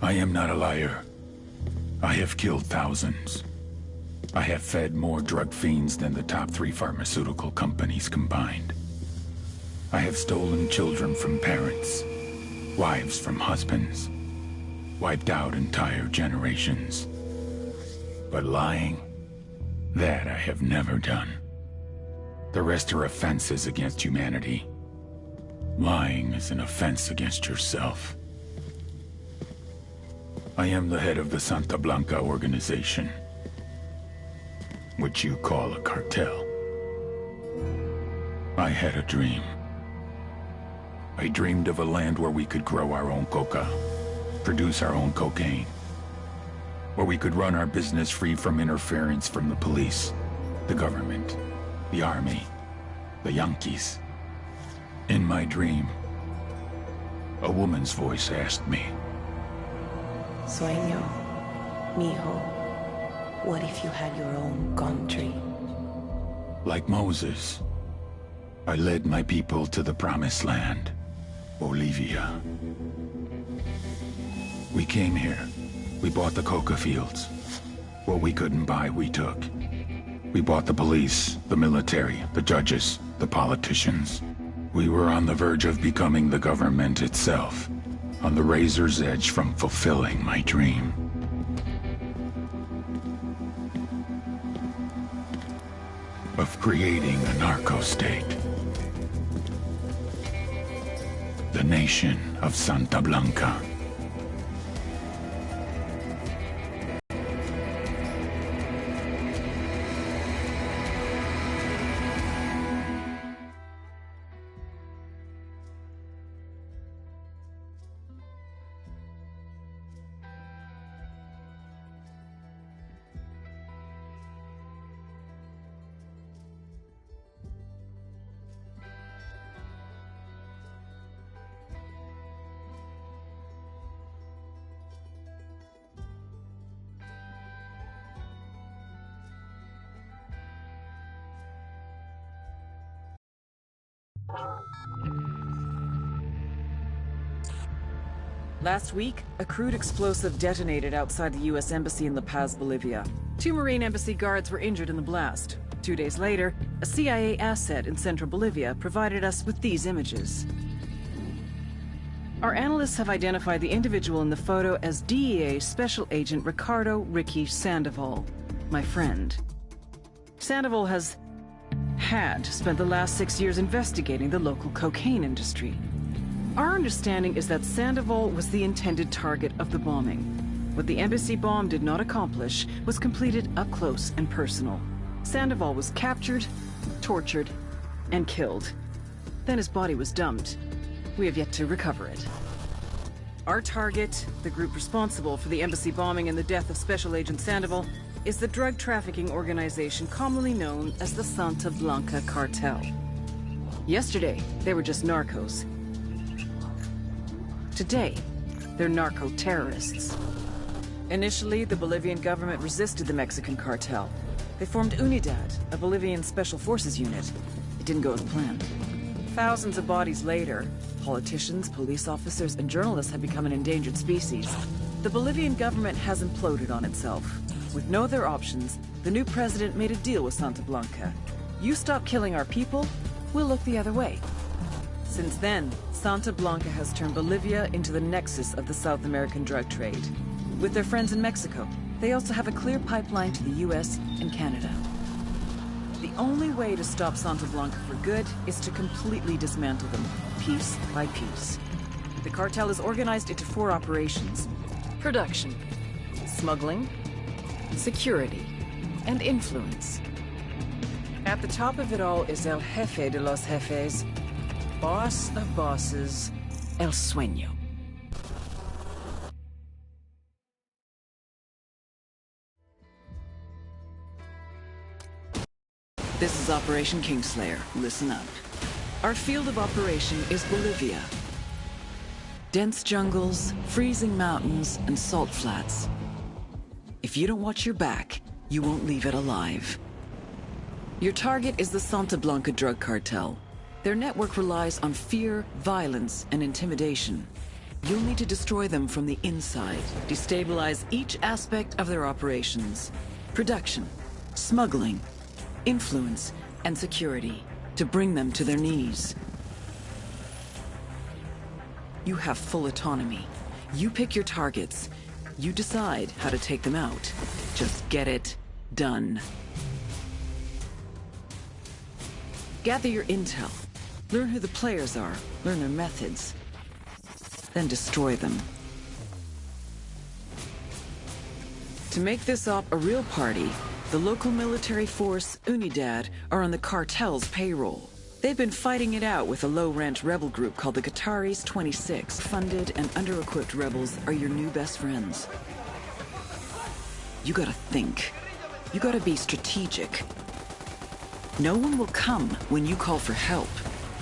I am not a liar. I have killed thousands. I have fed more drug fiends than the top 3 pharmaceutical companies combined. I have stolen children from parents, wives from husbands, wiped out entire generations. But lying, that I have never done. The rest are offenses against humanity. Lying is an offense against yourself. I am the head of the Santa Blanca organization, which you call a cartel. I had a dream. I dreamed of a land where we could grow our own coca, produce our own cocaine, where we could run our business free from interference from the police, the government, the army, the Yankees. In my dream, a woman's voice asked me, Sueño, mijo, what if you had your own country? like Moses, I led my people to the promised land, Bolivia. We came here. We bought the coca fields. What we couldn't buy, we took. We bought the police, the military, the judges, the politicians. We were on the verge of becoming the government itself, on the razor's edge from fulfilling my dream. Of creating a narco-state. The nation of Santa Blanca. Last week, a crude explosive detonated outside the U.S. Embassy in La Paz, Bolivia. 2 Marine Embassy guards were injured in the blast. 2 days later, a CIA asset in central Bolivia provided us with these images. Our analysts have identified the individual in the photo as DEA Special Agent Ricardo Ricky Sandoval, my friend. Sandoval had spent the last 6 years investigating the local cocaine industry. Our understanding is that Sandoval was the intended target of the bombing. What the embassy bomb did not accomplish was completed up close and personal. Sandoval was captured, tortured, and killed. Then his body was dumped. We have yet to recover it. Our target, the group responsible for the embassy bombing and the death of Special Agent Sandoval, is the drug trafficking organization commonly known as the Santa Blanca Cartel. Yesterday, they were just narcos. Today, they're narco-terrorists. Initially, the Bolivian government resisted the Mexican cartel. They formed UNIDAD, a Bolivian special forces unit. It didn't go as planned. Thousands of bodies later, politicians, police officers, and journalists have become an endangered species. The Bolivian government has imploded on itself. With no other options, the new president made a deal with Santa Blanca. You stop killing our people, we'll look the other way. Since then, Santa Blanca has turned Bolivia into the nexus of the South American drug trade. With their friends in Mexico, they also have a clear pipeline to the US and Canada. The only way to stop Santa Blanca for good is to completely dismantle them, piece by piece. The cartel is organized into 4 operations: production, smuggling, security, and influence. At the top of it all is El Jefe de los Jefes, boss of bosses, El Sueño. This is Operation Kingslayer. Listen up. Our field of operation is Bolivia. Dense jungles, freezing mountains, and salt flats. If you don't watch your back, you won't leave it alive. Your target is the Santa Blanca drug cartel. Their network relies on fear, violence, and intimidation. You'll need to destroy them from the inside, destabilize each aspect of their operations. Production, smuggling, influence, and security, to bring them to their knees. You have full autonomy. You pick your targets. You decide how to take them out. Just get it done. Gather your intel. Learn who the players are. Learn their methods. Then destroy them. To make this op a real party, the local military force, Unidad, are on the cartel's payroll. They've been fighting it out with a low-rent rebel group called the Qataris 26. Funded and under-equipped rebels are your new best friends. You gotta think. You gotta be strategic. No one will come when you call for help.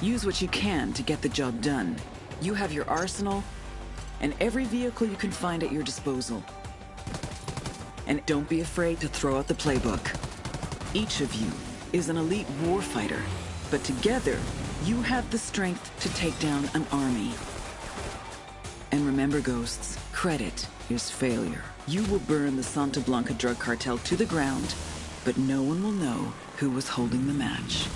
Use what you can to get the job done. You have your arsenal and every vehicle you can find at your disposal. And don't be afraid to throw out the playbook. Each of you is an elite warfighter, but together, you have the strength to take down an army. And remember, Ghosts, credit is failure. You will burn the Santa Blanca drug cartel to the ground, but no one will know who was holding the match.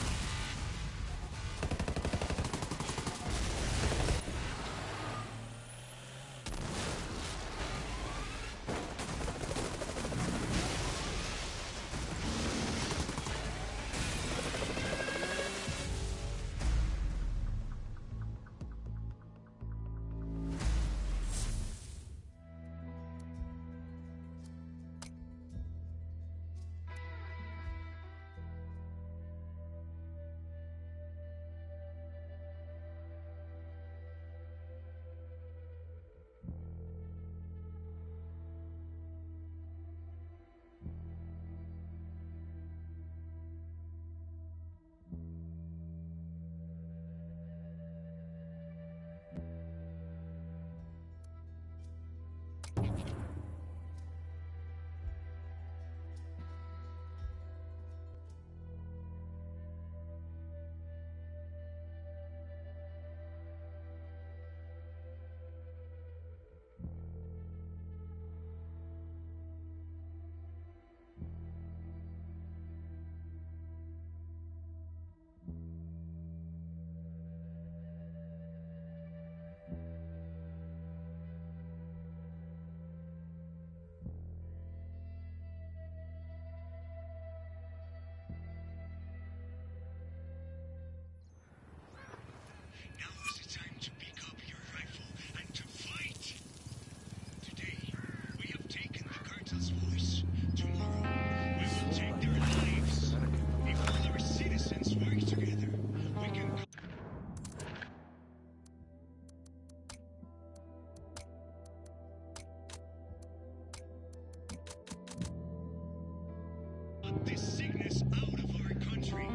This sickness out of our country.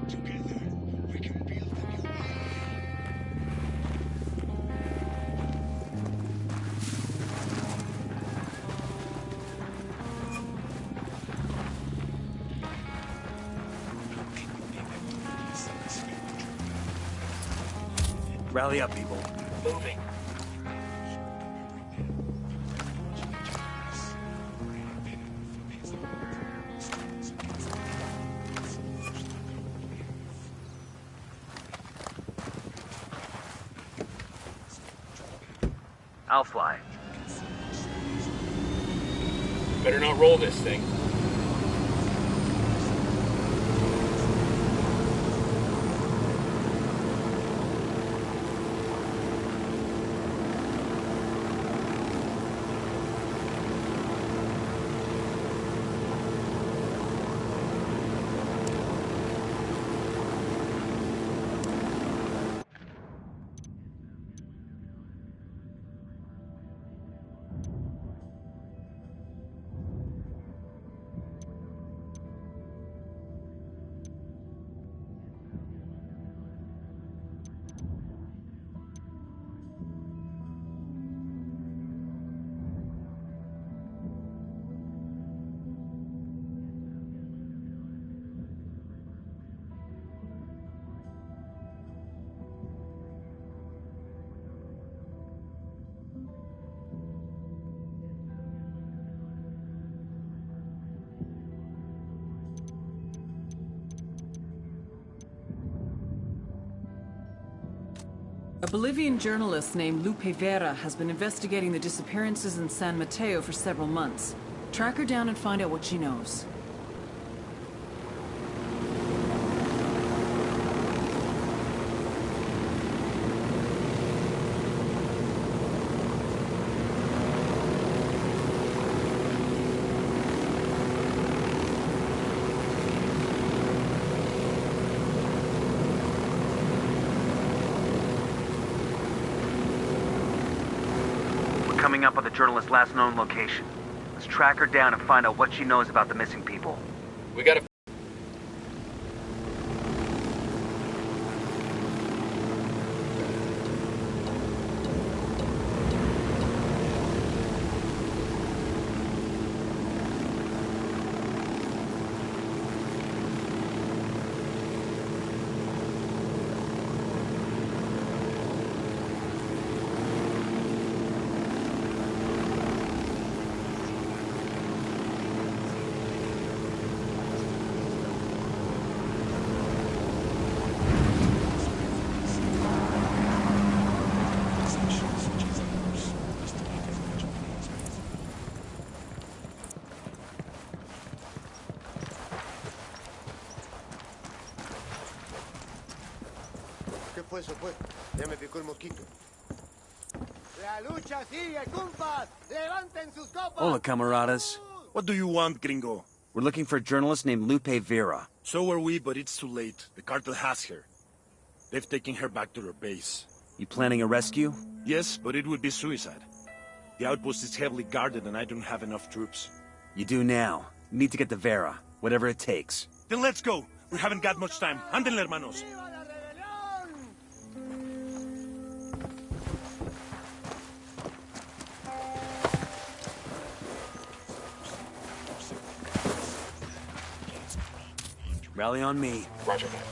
Together, we can build a new way. Rally up, people. Moving. I'll fly. Better not roll this thing. Bolivian journalist named Lupe Vera has been investigating the disappearances in San Mateo for several months. Track her down and find out what she knows. Coming up on the journalist's last known location. Let's track her down and find out what she knows about the missing people. We gotta... ¿Qué fue eso, pues? Ya me picó el mosquito. La lucha sigue, compas. Levanten sus copas. Hola, camaradas. What do you want, gringo? We're looking for a journalist named Lupe Vera. So are we, but it's too late. The cartel has her. They've taken her back to their base. You planning a rescue? Yes, but it would be suicide. The outpost is heavily guarded and I don't have enough troops. You do now. You need to get to Vera, whatever it takes. Then let's go. We haven't got much time. Ándenle, hermanos. Rally on me. Roger that.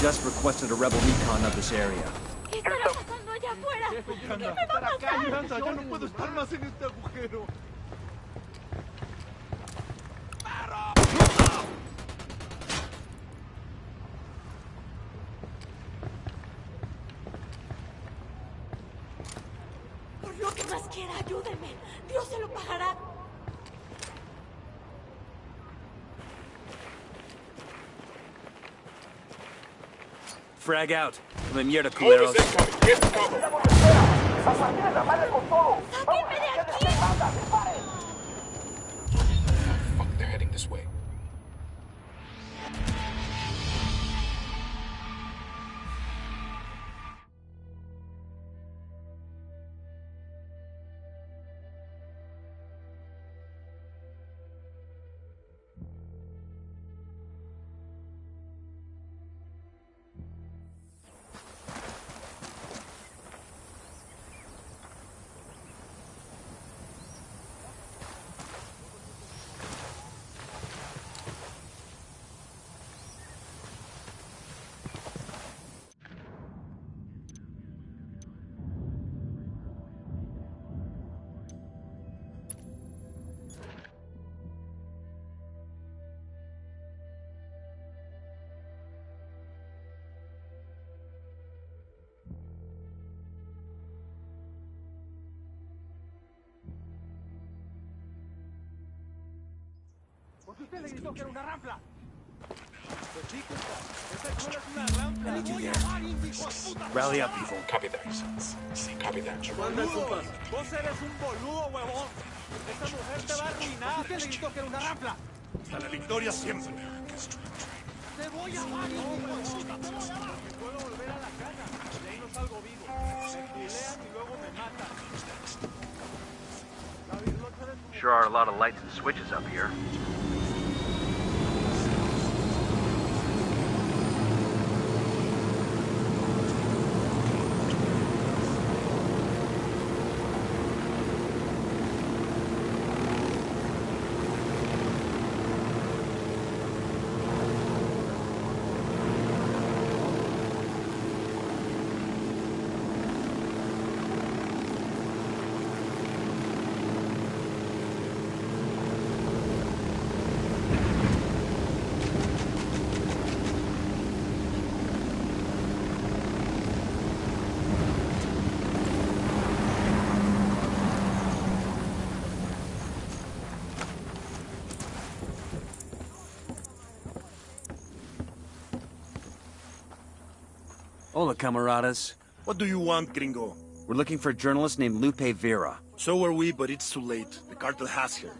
Just requested a rebel recon of this area. ¿Qué estará pasando allá afuera? ¿Qué me va a pasar? Ya no puedo estar más en este agujero. Por lo que más quiera, ayúdeme. Dios se lo pagará. Frag out. Come mierda, Move culeros. is incoming. Get cover. ¡Sáquenme de aquí! Fuck, they're heading this way. usted le gritó que era una rampla. Pues sí, compa. Esta escuela es una rampla. ¡Le voy a dar, hijo de puta! Rally up, people. Copy that. Copy that. ¡Boludo! ¡Vos eres un boludo, huevón! ¡Esta mujer te va a arruinar! ¿Usted le gritó que era una rampla? Hasta la victoria siempre. ¡Te voy a dar, hijo de puta! ¡Te voy a dar! Me puedo volver a la casa. De ahí no salgo vivo. Me culean y luego me matan. Sure are a lot of lights and switches up here. Hola, camaradas. What do you want, gringo? We're looking for a journalist named Lupe Vera. So are we, but it's too late. The cartel has her.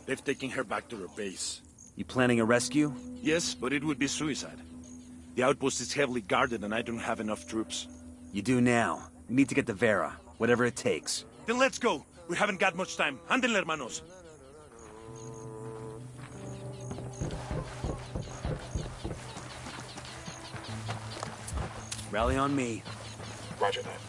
They've taken her back to their base. You planning a rescue? Yes, but it would be suicide. The outpost is heavily guarded and I don't have enough troops. You do now. We need to get to Vera, whatever it takes. Then let's go. We haven't got much time. Anden, hermanos. Rally on me. Roger that.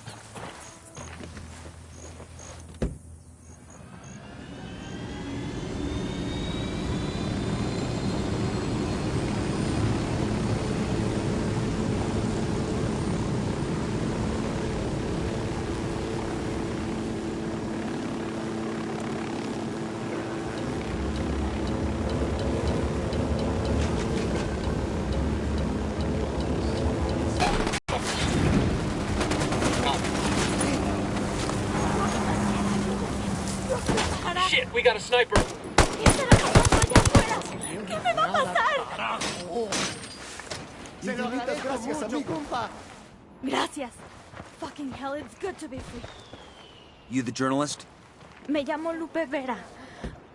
Shit, we got a sniper. ¿Qué me va a pasar? Se lo agradezco mucho, compa. Gracias. Fucking hell, it's good to be free. You the journalist? Me llamo Lupe Vera,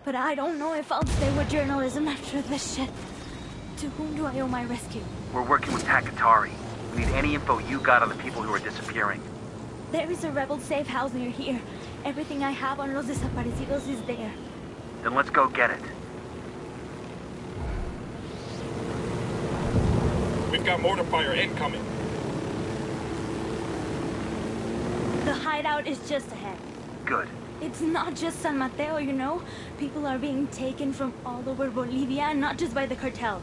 but I don't know if I'll stay with journalism after this shit. To whom do I owe my rescue? We're working with Takatari. We need any info you got on the people who are disappearing. There is a rebel safe house near here. Everything I have on Los Desaparecidos is there. Then let's go get it. We've got mortar fire incoming. The hideout is just ahead. Good. It's not just San Mateo, you know? People are being taken from all over Bolivia, not just by the cartel.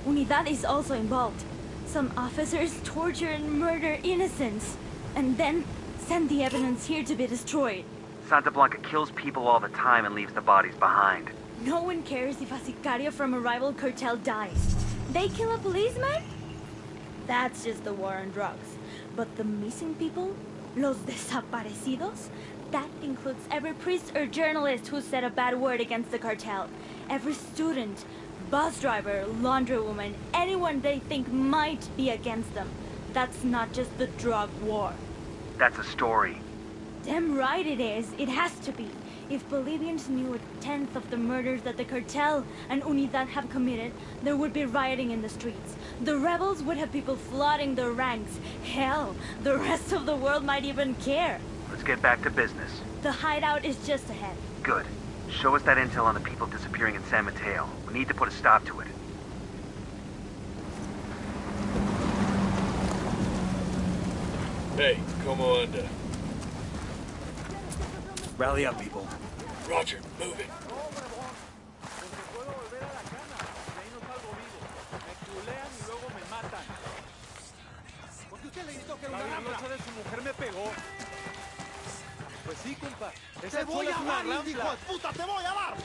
Unidad is also involved. Some officers torture and murder innocents, and then send the evidence here to be destroyed. Santa Blanca kills people all the time and leaves the bodies behind. No one cares if a sicario from a rival cartel dies. They kill a policeman? That's just the war on drugs. But the missing people? Los desaparecidos? That includes every priest or journalist who said a bad word against the cartel. Every student, bus driver, laundrywoman, anyone they think might be against them. That's not just the drug war. That's a story. Damn right it is. It has to be. If Bolivians knew a tenth of the murders that the cartel and Unidad have committed, there would be rioting in the streets. The rebels would have people flooding their ranks. Hell, the rest of the world might even care. Let's get back to business. The hideout is just ahead. Good. Show us that intel on the people disappearing in San Mateo. We need to put a stop to it. Hey, como anda? Rally up, people. Roger, move it. Pues sí, compa. Te voy a dar, hijo de puta, te voy a dar.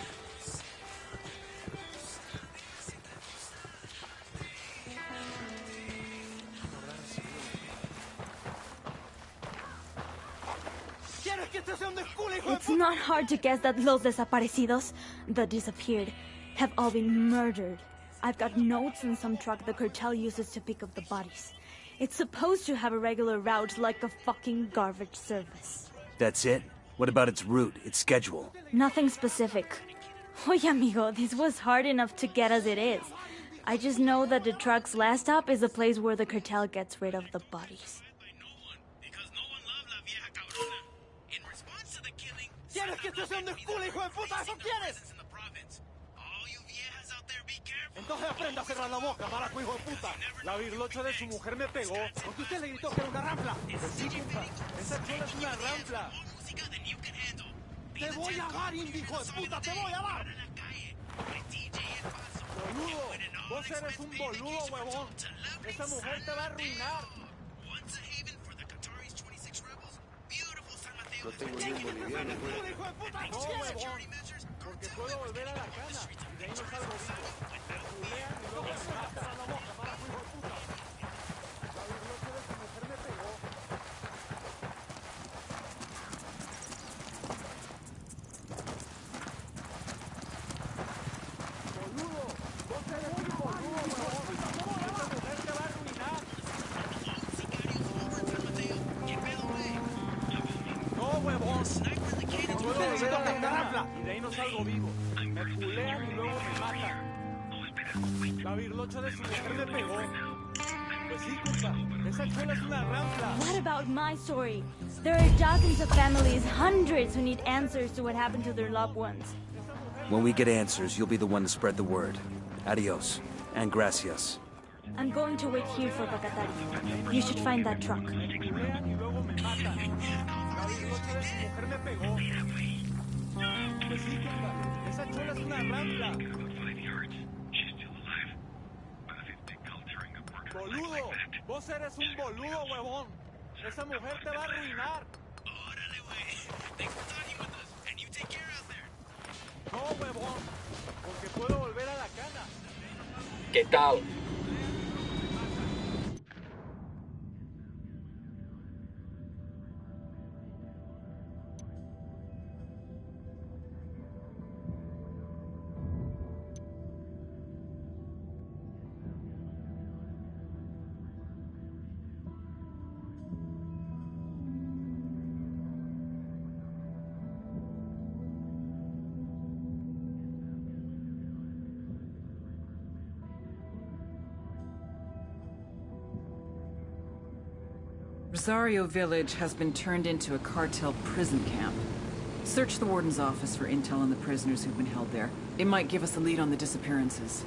It's not hard to guess that Los Desaparecidos, the disappeared, have all been murdered. I've got notes in some truck the cartel uses to pick up the bodies. It's supposed to have a regular route like a fucking garbage service. That's it? What about its route, its schedule? Nothing specific. Oye, amigo, this was hard enough to get as it is. I just know that the truck's last stop is a place where the cartel gets rid of the bodies. ¿Quieres que te sea un desculo, hijo de puta? ¿Eso quieres? Entonces aprenda a cerrar la boca, maraco, hijo de puta. La virlocha de su mujer me pegó porque usted le gritó que era una rampla. Pues sí, compa. Esa chola es una rampla. Te voy a dar, hijo de puta, te voy a dar. Boludo, vos eres un boludo, huevón. Esa mujer te va a arruinar. No tengo ni un boliviano. No, huevón. Porque puedo volver a la cana y de ahí no salgo vivo. Me culean y luego me matan a la boca, maraco, hijo de puta. La virlocha de su mujer me pegó. Boludo, vos eres un boludo, huevón. Esa mujer te va a arruinar. No, huevón. Puedo volver a la cana y de ahí no salgo vivo. Me culean y luego me matan. La virlocha de su mujer me pegó. Pues sí, compa. Esa chola es una rampla. What about my story? There are dozens of families, hundreds who need answers to what happened to their loved ones. When we get answers, you'll be the one to spread the word. Adios. And gracias. I'm going to wait here for Bacatari. You should find that truck. Me culean y luego me matan. La virlocha de su mujer me pegó. Pues sí, compa. Esa chola es una rampla. Boludo, vos eres un boludo, huevón. Esa mujer te va a arruinar. Órale, güey. Thanks for talking with us. And you take care out there. No, huevón. Porque puedo volver a la cana. ¿Qué tal? Rosario Village has been turned into a cartel prison camp. Search the warden's office for intel on the prisoners who've been held there. It might give us a lead on the disappearances.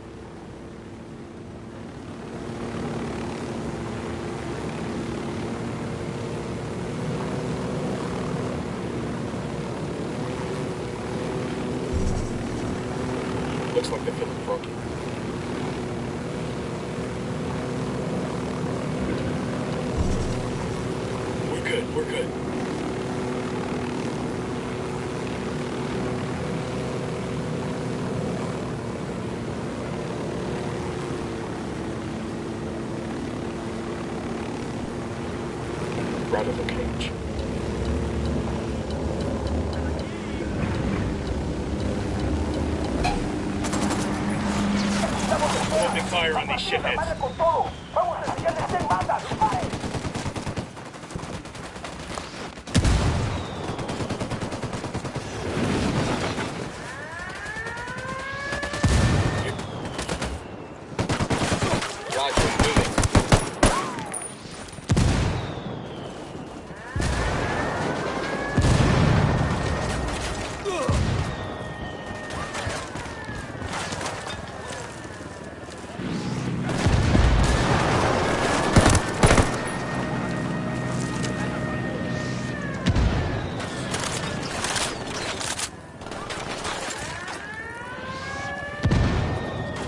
Looks like they're feeling froggy. We're good. Right of the cage. Opening fire on these shitheads.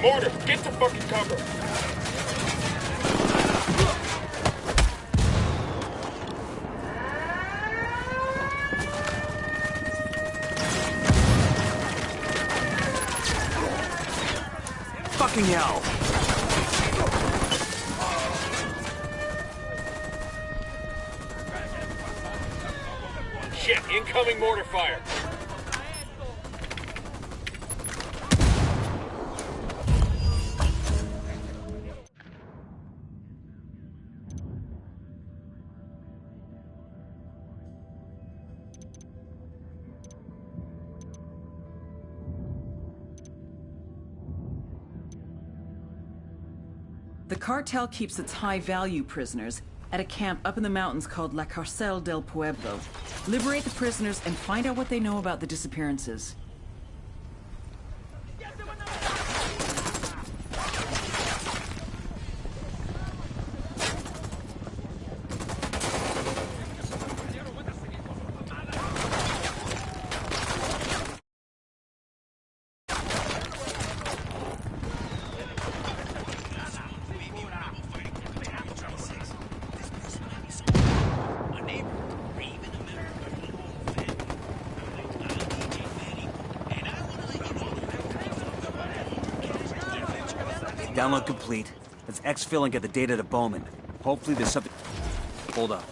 Mortar, get to fucking cover. Fucking hell! Shit, incoming mortar fire. The cartel keeps its high-value prisoners at a camp up in the mountains called La Cárcel del Pueblo. Liberate the prisoners and find out what they know about the disappearances. Download complete. Let's exfil and get the data to Bowman. Hopefully there's something... Hold up.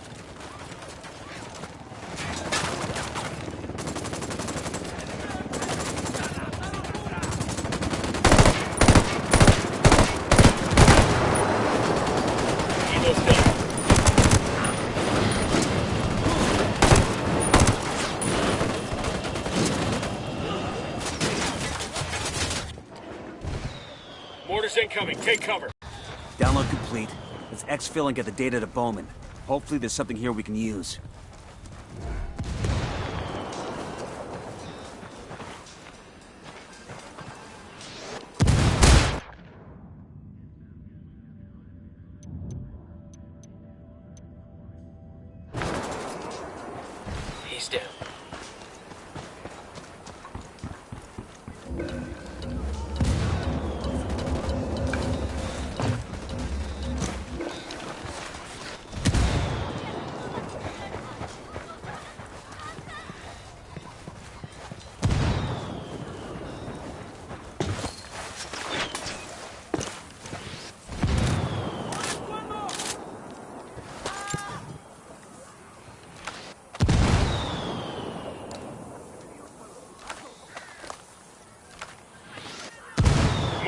Mortar's incoming. Take cover. Download complete. Let's exfil and get the data to Bowman. Hopefully there's something here we can use. He's down.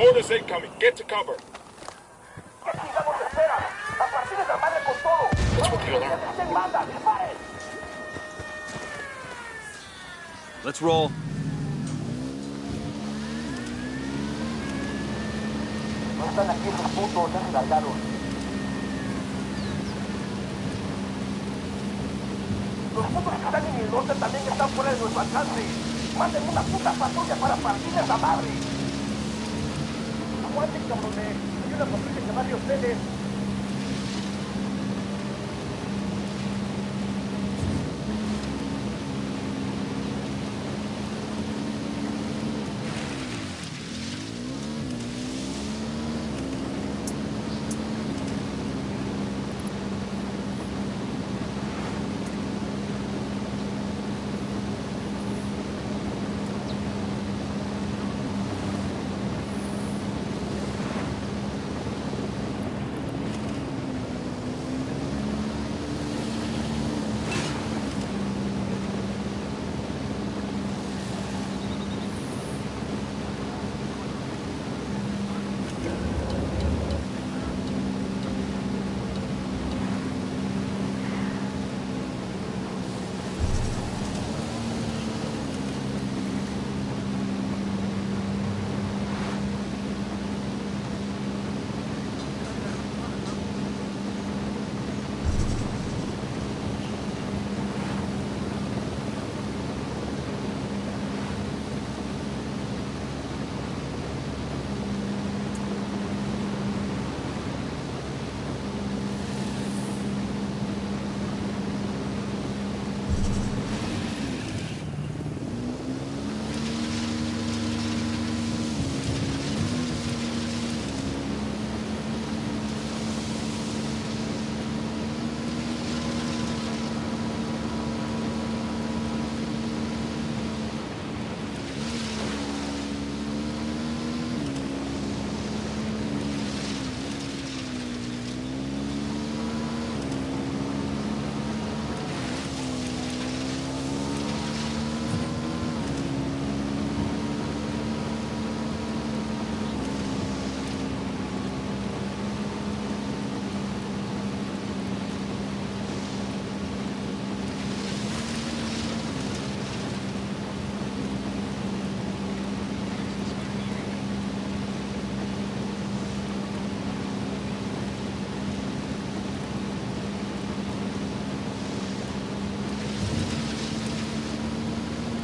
Mortar's incoming. Get to cover. That's what the alarm. Let's roll. No están aquí esos putos, ya se largaron. Los putos que están en el norte también están fuera de nuestro alcance. Manden una puta patrulla para partirles la madre. Aguanten, cabrones. Hay una patrulla que va de ustedes.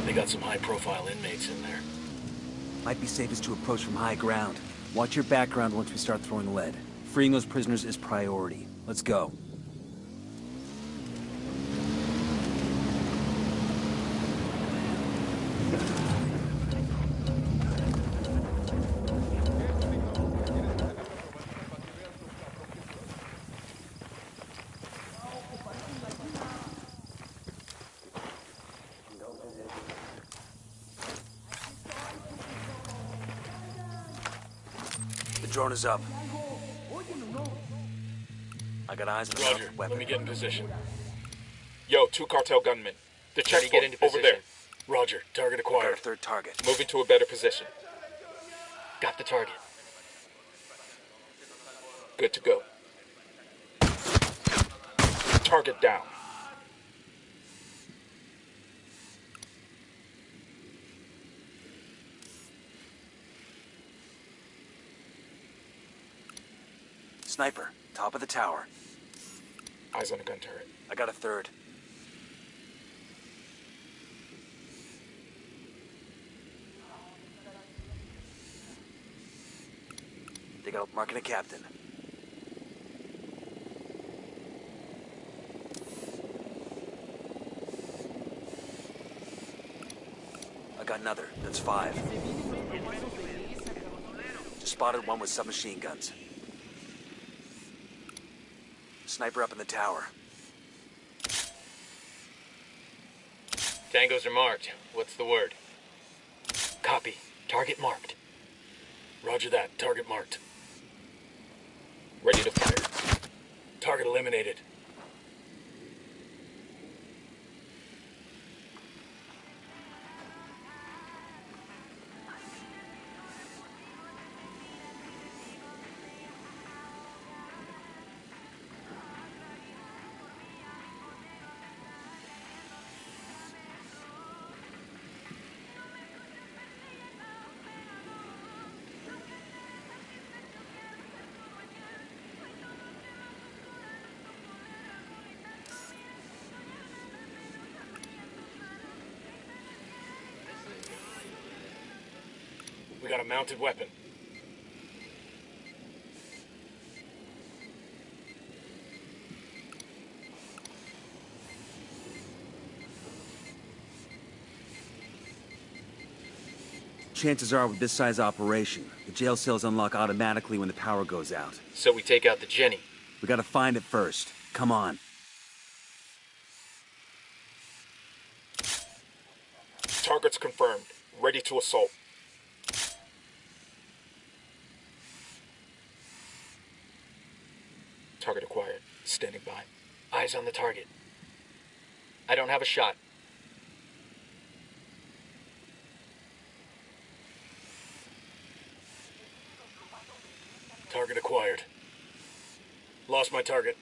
They got some high-profile inmates in there. Might be safest to approach from high ground. Watch your background once we start throwing lead. Freeing those prisoners is priority. Let's go. The drone is up. I got eyes on the Roger, weapon. let me get in position. Yo, 2 cartel gunmen. The checkpoint, over there. Roger, target Got acquired. a third target. Moving to a better position. Got the target. Good to go. Target down. Sniper, top of the tower. Eyes on the gun turret. I got a third. They got marking a captain. I got another. That's 5. Just spotted one with submachine guns. Sniper up in the tower. Tangos are marked. What's the word? Copy. Target marked. Roger that. Target marked. Ready to fire. Target eliminated. We got a mounted weapon. Chances are with this size operation, the jail cells unlock automatically when the power goes out. So we take out the Jenny. We gotta find it first. Come on. Target's confirmed. Ready to assault. Target acquired. Standing by. Eyes on the target. I don't have a shot. Target acquired. Lost my target.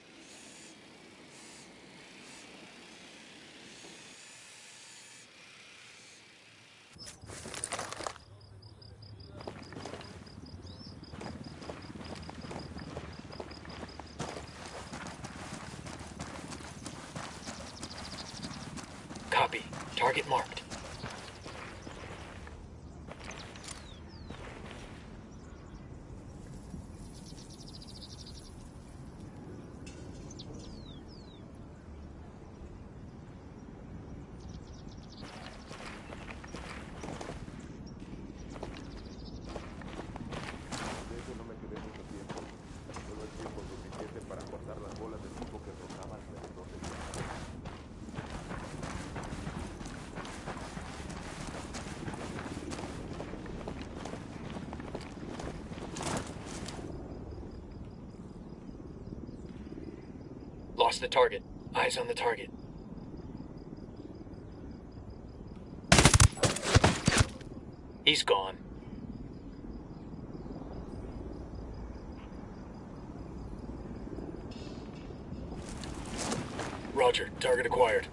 Copy. Target marked. Lost the target. Eyes on the target. He's gone. Roger. Target acquired.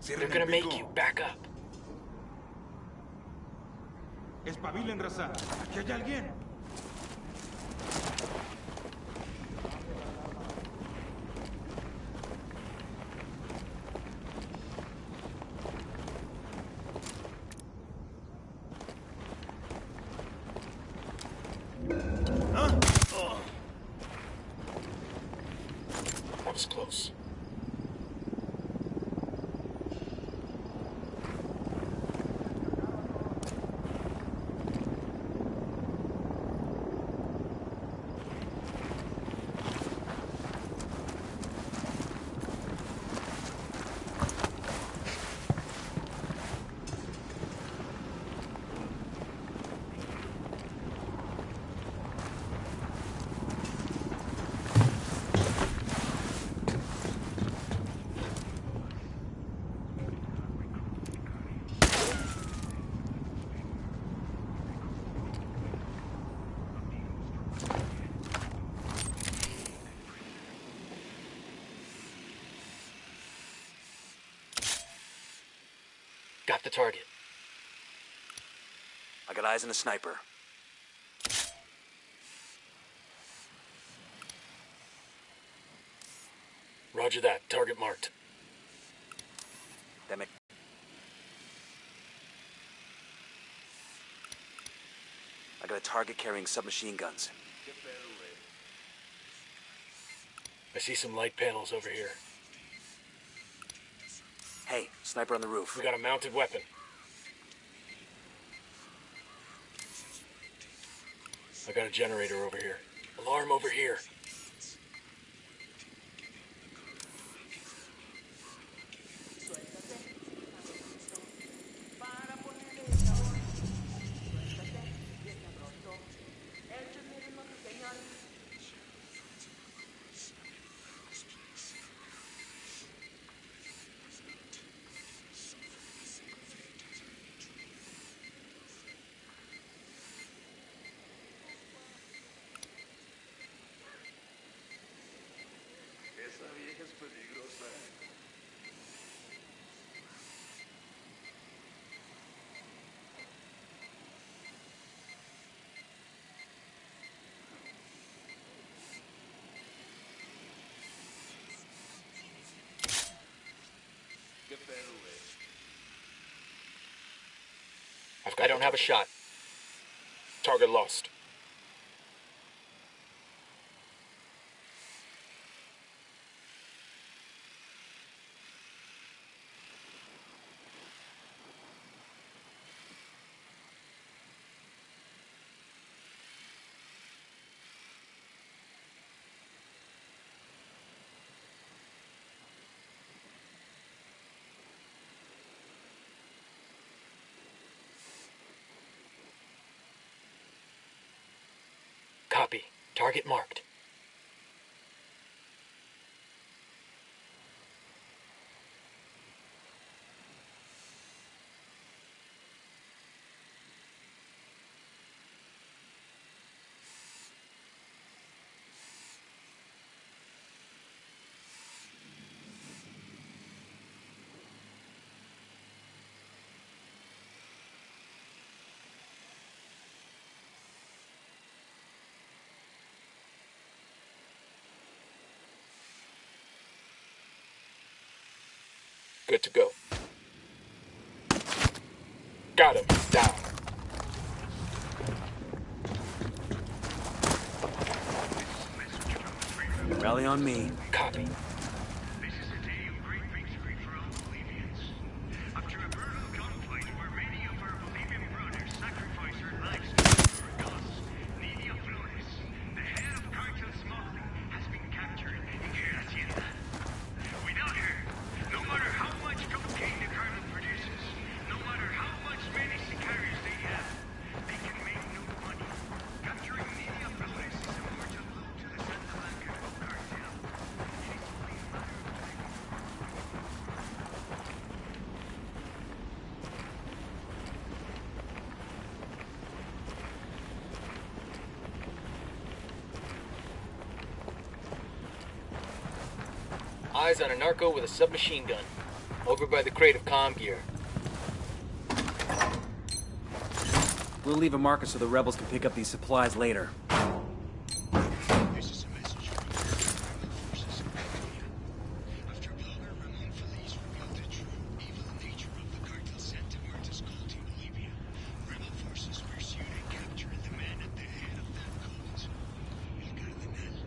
They're gonna make you back up. Espabilen, raza. Aquí hay alguien. That was close. Got the target. I got eyes on a sniper. Roger that. Target marked. Damn it. I got a target carrying submachine guns. I see some light panels over here. Hey, sniper on the roof. We got a mounted weapon. I got a generator over here. Alarm over here. I don't have a shot. Target lost. Copy. Target marked. Good to go. Got him. Down. Rally on me. Copy. This is a day of great victory for all Bolivians. After a brutal gunfight where many of our Bolivian brothers sacrificed their lives to our cause, Nidia Flores, the head of cartel smuggling, has been captured in her hacienda. Without her, no matter how much cocaine the cartel produces, no matter how much many sicarios they have, they can make no money. Capturing Nidia Flores is a mortal blow to the Santa Blanca cartel. It is only a matter of time. Eyes on a narco with a submachine gun. Over by the crate of comm gear. We'll leave a marker so the rebels can pick up these supplies later. This is a message from the rebel forces in Bolivia. After blogger Ramon Feliz revealed the true evil nature of the cartel Santa Marta's cult in Bolivia, rebel forces pursued and captured the man at the head of that cult, El Cardenal.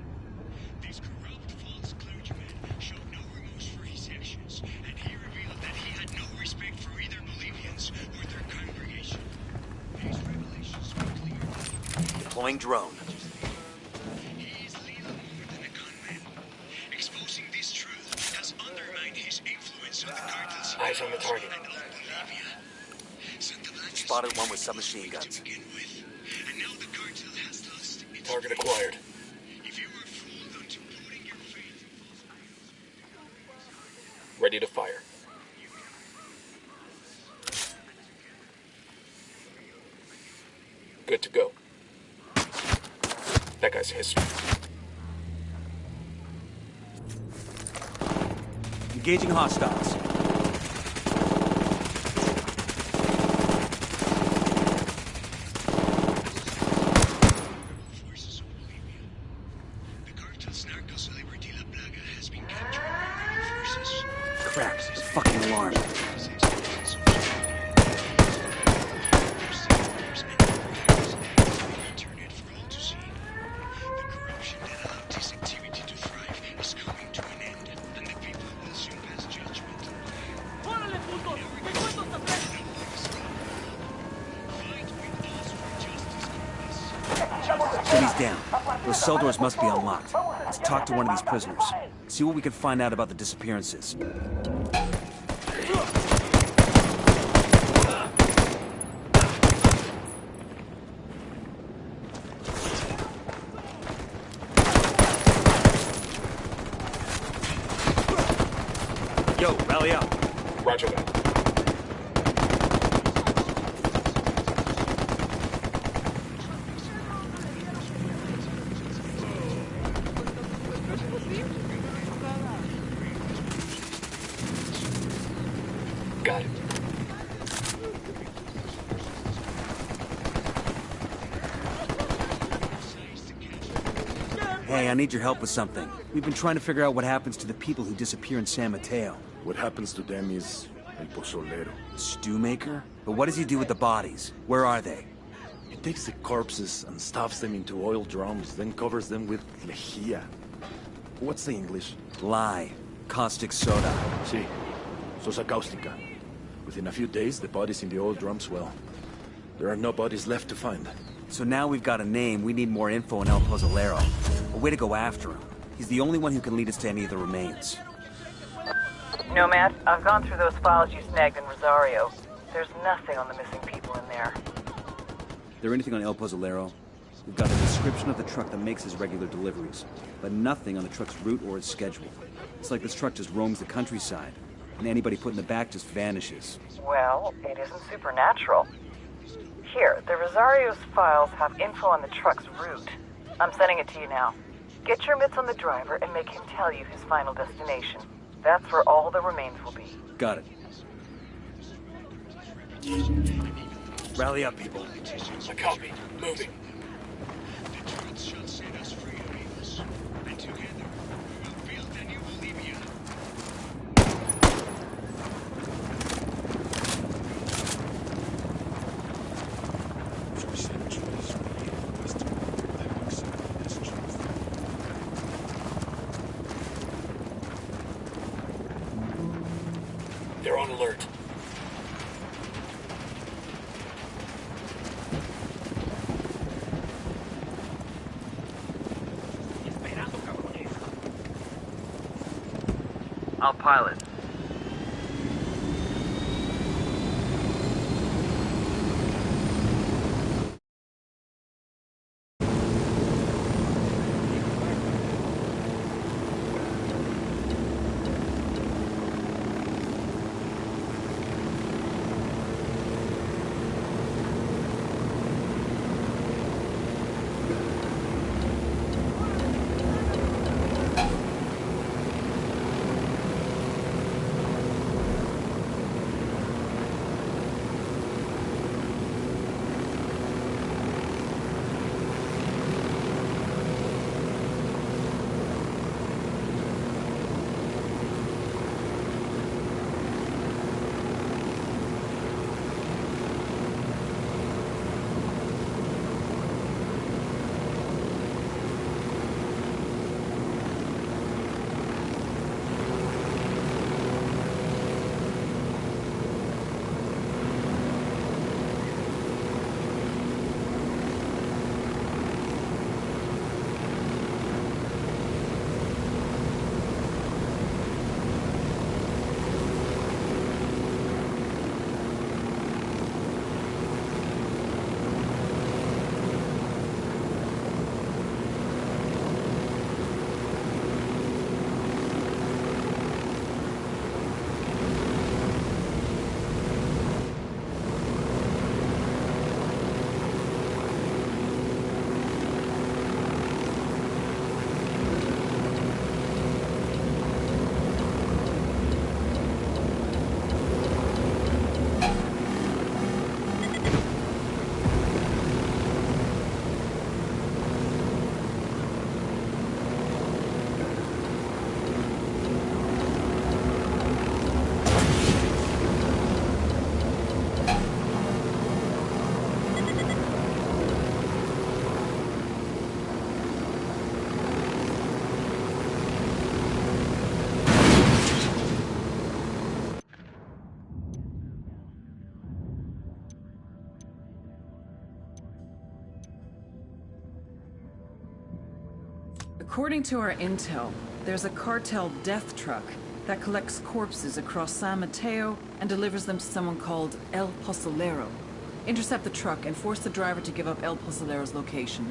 This corrupt false clergyman showed no remorse for his actions, and he revealed that he had no respect for either Bolivians or their congregation. These revelations were clear. Deploying drone. He is little more than a conman. Exposing this truth has undermined his influence on the cartels in Eyes on the target. and on Bolivia. Santa Blanca's Spotted one with submachine guns. to begin with, and now the cartel has lost its Target faith. acquired. If you were fooled into putting your faith in false Ready to fire. Good to go. That guy's history. Engaging hostiles. forces of Bolivia. The cartel's narco celebrity La Plaga has been captured by rebel forces. Crap, fucking alarm. Internet for all to see. The corruption that allowed this activity to thrive is coming to an end, and the people will soon pass judgment. ¡Órale, puto! ¡Te cuento hasta tres! Fight with us for justice, City's down. Those cell doors must be unlocked. Let's talk to one of these prisoners. See what we can find out about the disappearances. Yo, rally up. Roger that. Got it. Hey, I need your help with something. We've been trying to figure out what happens to the people who disappear in San Mateo. What happens to them is El Pozolero. Stew maker? But what does he do with the bodies? Where are they? He takes the corpses and stuffs them into oil drums, then covers them with lejía. What's the English? Lye. Caustic soda. Sí, sosa cáustica. Within a few days, the bodies in the oil drums, well, there are no bodies left to find. So now we've got a name, we need more info on El Pozolero. A way to go after him. He's the only one who can lead us to any of the remains. Nomad, I've gone through those files you snagged in Rosario. There's nothing on the missing people in there. There anything on El Pozolero? We've got a description of the truck that makes his regular deliveries, but nothing on the truck's route or its schedule. It's like this truck just roams the countryside, and anybody put in the back just vanishes. Well, it isn't supernatural. Here, the Rosario's files have info on the truck's route. I'm sending it to you now. Get your mitts on the driver and make him tell you his final destination. That's where all the remains will be. Got it. Rally up, people. A copy. Moving. The truth shall set us free, amigos. And together, we will build a new Bolivia. They're on alert. I'll pilot. According to our intel, there's a cartel death truck that collects corpses across San Mateo and delivers them to someone called El Pozolero. Intercept the truck and force the driver to give up El Pozolero's location.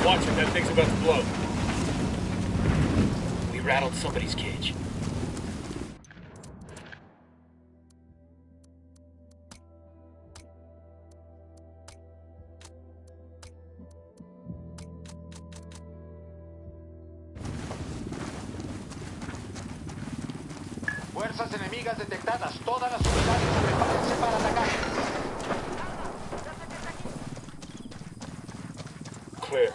Watch it, that thing's about to blow. We rattled somebody's cage. Fuerzas enemigas detectadas. Todas las unidades prepárense para atacar. Clear.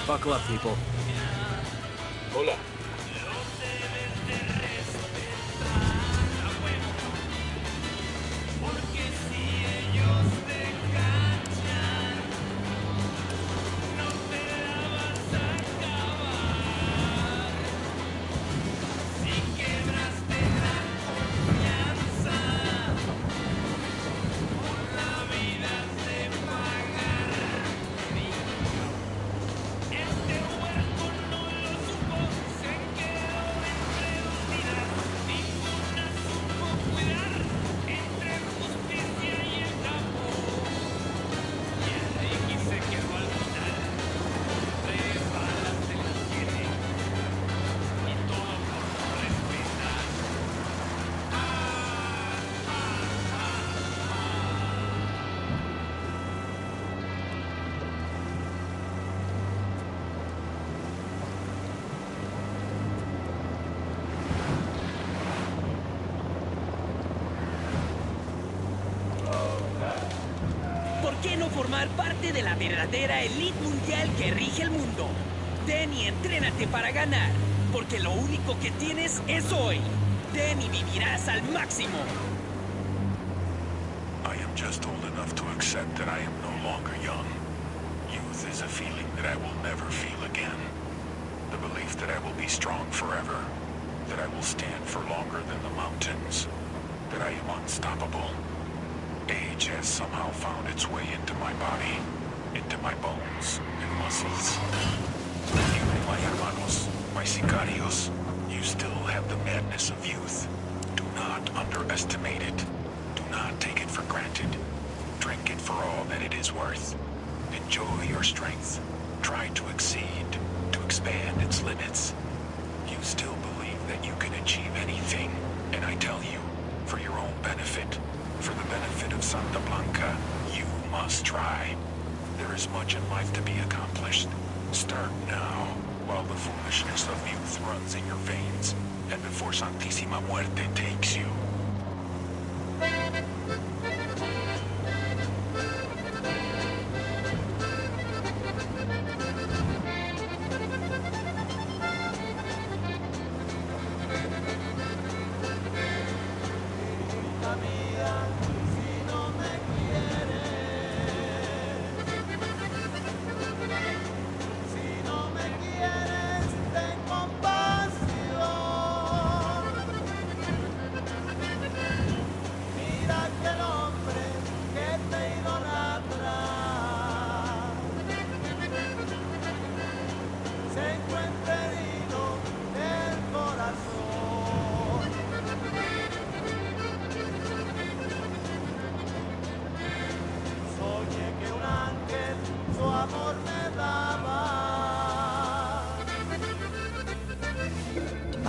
Buckle up, people. Hola. ¿Por qué no formar parte de la verdadera élite mundial que rige el mundo? Ten y entrénate para ganar, porque lo único que tienes es hoy. Ten y vivirás al máximo. I am just old enough to accept that I am no longer young. Youth is a feeling that I will never feel again. The belief that I will be strong forever, that I will stand for longer than the mountains, that I am unstoppable. Age has somehow found its way into my body, into my bones and muscles. You, my hermanos, my sicarios, you still have the madness of youth. Do not underestimate it. Do not take it for granted. Drink it for all that it is worth. Enjoy your strength. Try to exceed, to expand its limits. You still believe that you can achieve anything, and I tell you, for your own benefit, for the benefit of Santa Blanca, you must try. There is much in life to be accomplished. Start now, while the foolishness of youth runs in your veins, and before Santísima Muerte takes you.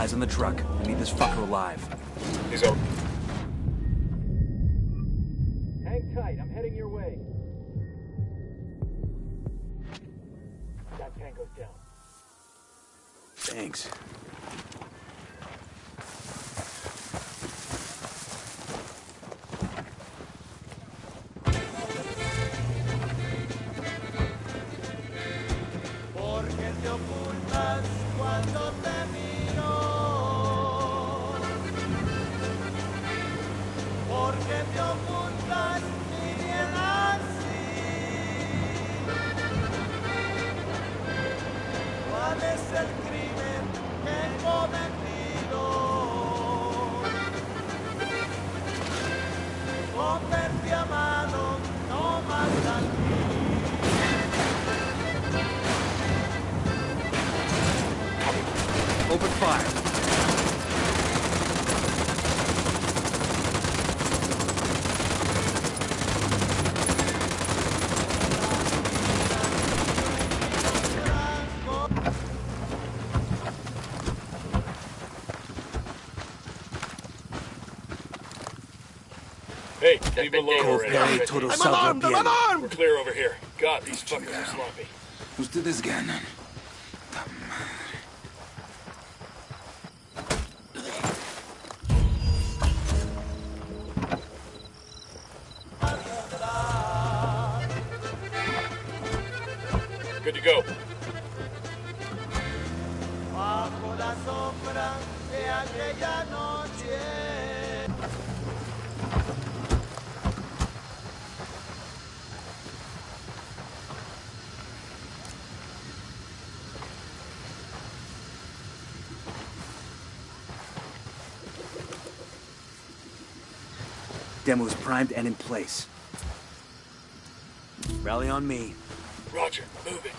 Eyes on the truck. We need this fucker alive. He's over. Hang tight, I'm heading your way. That tango's down. Thanks. Porque te ocultas cuando te miro. Porque te ocultas mi bien así. ¿Cuál es el crimen que he cometido? Con verte a mano no más al Open fire. Hey, leave him alone already. I'm We're clear over here. God, these fuckers are sloppy. Ustedes ganan. Good to go. bajo la sombra de aquella noche. Demo is primed and in place. Rally on me. Roger, move it.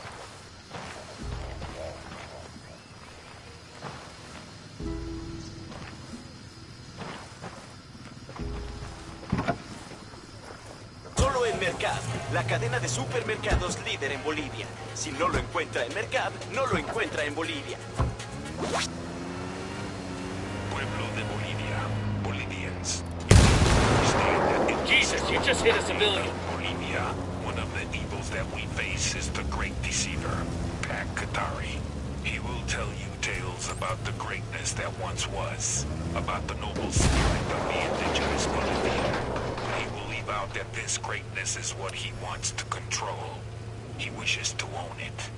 Solo en Mercab, la cadena de supermercados líder en Bolivia. Si no lo encuentra en Mercab, no lo encuentra en Bolivia. Pueblo de Bolivia. Bolivians. Jesus, you just hit a civilian. Bolivia. One of the evils that we face is the great deceiver, Pac Katari. He will tell you tales about the greatness that once was, about the noble spirit of the indigenous Bolivian. He will leave out that this greatness is what he wants to control. He wishes to own it.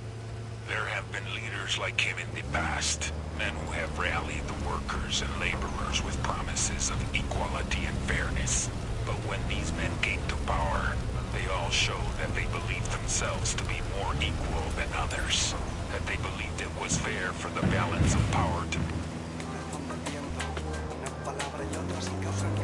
There have been leaders like him in the past, men who have rallied the workers and laborers with promises of equality and fairness. But when these men came to power, they all showed that they believed themselves to be more equal than others, that they believed it was fair for the balance of power to... Una palabra y otra sin causa que